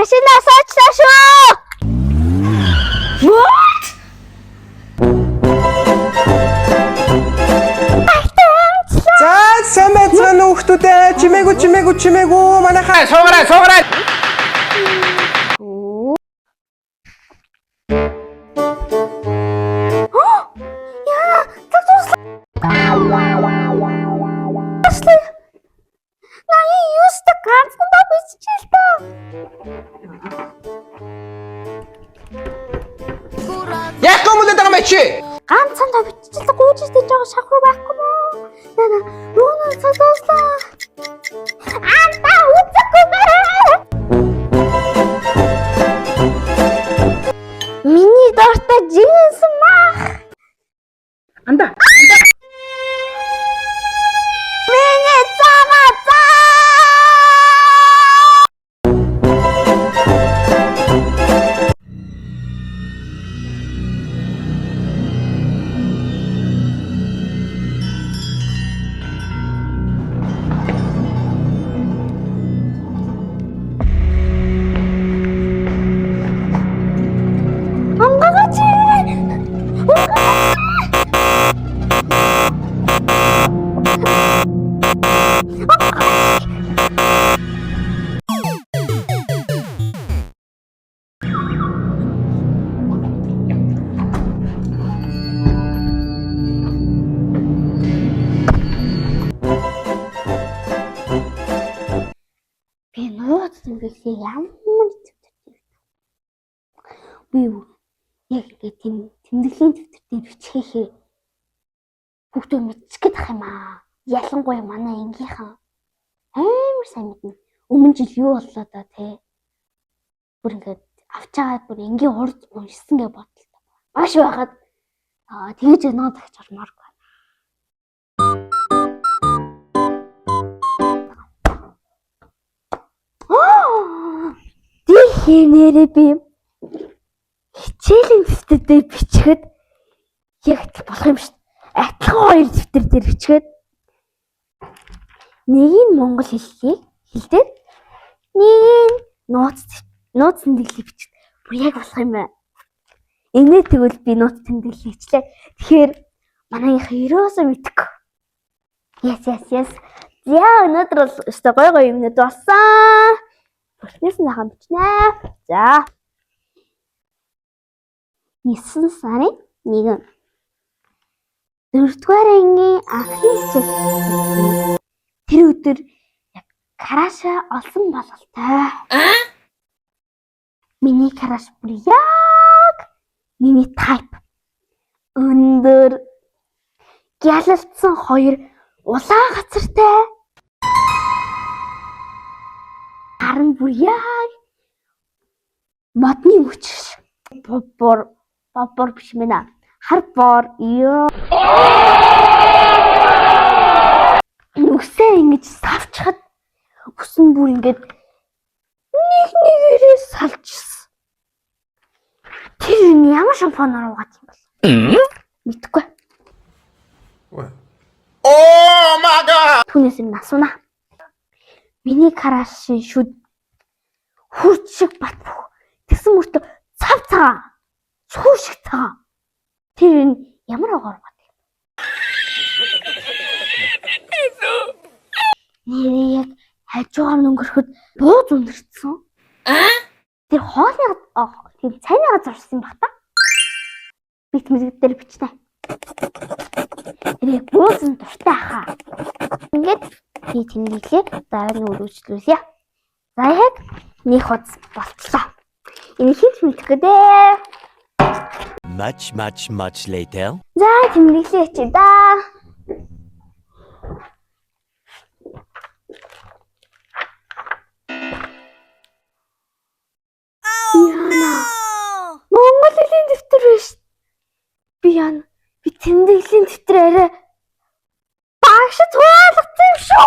Машинаас аачлаа шүү. What? За сайн байцгаана уу хүмүүстээ. Чимээгүй манайхаа суугараа. Яг гомдод байгаа мэ чи? Ганцхан та биччихлээ гүйж идэж байгаа шахруу байхгүй мó. Яна юунаас цаглуулсан. Анда үцэхгүй маа. Миний дортой жинс мах. Анда. Миний цагаа. Би нууц зүйлээ ямар төвтэй. Би яг ингэ тэмдэглэлийн төвтэй бичихээ. Бүгдөө мэдчихэж ах юм аа. Ялангуяа манай ангийнхан амар сайн мэднэ. Өмнө жил юу боллоо да те. Бүр ингээд авч аваад бүр энгийн урд уншсан гэж бодлоо. Маш байгаад тэгэж ноо тагч ормооргүй. Нэрээ би хичээлийн дэвтэрээр бичгээд яг болох юм шүү дээ. Адилхан хоёр дэвтэр дээр бичгээд нэг нь монгол хэлээр нэг нь нууц тэмдэглэлийг бичгээд бүр яг болох юм байна. Энэ тэгвэл би нууц тэмдэглэл хийчлээ. Тэгэхээр манайхаа ерөөсөө мэдхгүй. Yes. За өнөөдөр бол өстой гой юмнууд болсон. Бүртнээс нахаа бичнэ. За. 9 сарын 1. 4-р ангийн анхны хичээл. Тэр өдөр яг караша олсон бололтой. Миний караш бүр яг миний тайп. Өндөр гялалцсан хоёр улаан газартай. Харин бүр яг модны мөч бор биш мэнэ. Хар бор ёо. Нүсээ ингэж савчхад өсөн бүр ингэж нэгээрээ салжсэн. Тэр ямар шампунаар угаад юм бол? Мэдхгүй. Oh my god. Түүнээс нь асууна. Миний карашин шүд хурц шиг бат бүх. Тэгсэн мөртөө цав цагаан. Сүү шиг цагаан. Тэр ямар агаар бат юм? Нэр яг хажуугаар өнгөрөхөд бууз өндөрцсөн. Тэр хоолны тийм цайны газар орсон баг та. Би тэмдэглэл дээр бичнэ. би буусан дуртай хаа. Ингээд би тэмдэглээ дараа нь үргэлжлүүлье. За яг нэг хуц болтлоо. Энэ хинч мэдхгүй дээ. Much later. За тэмдэглээ чи да. Монгол хэлний дэвтэр биш. Би яана. Би тэмдэглэлийн дэвтэр арай багш туалгацсан юм шүү.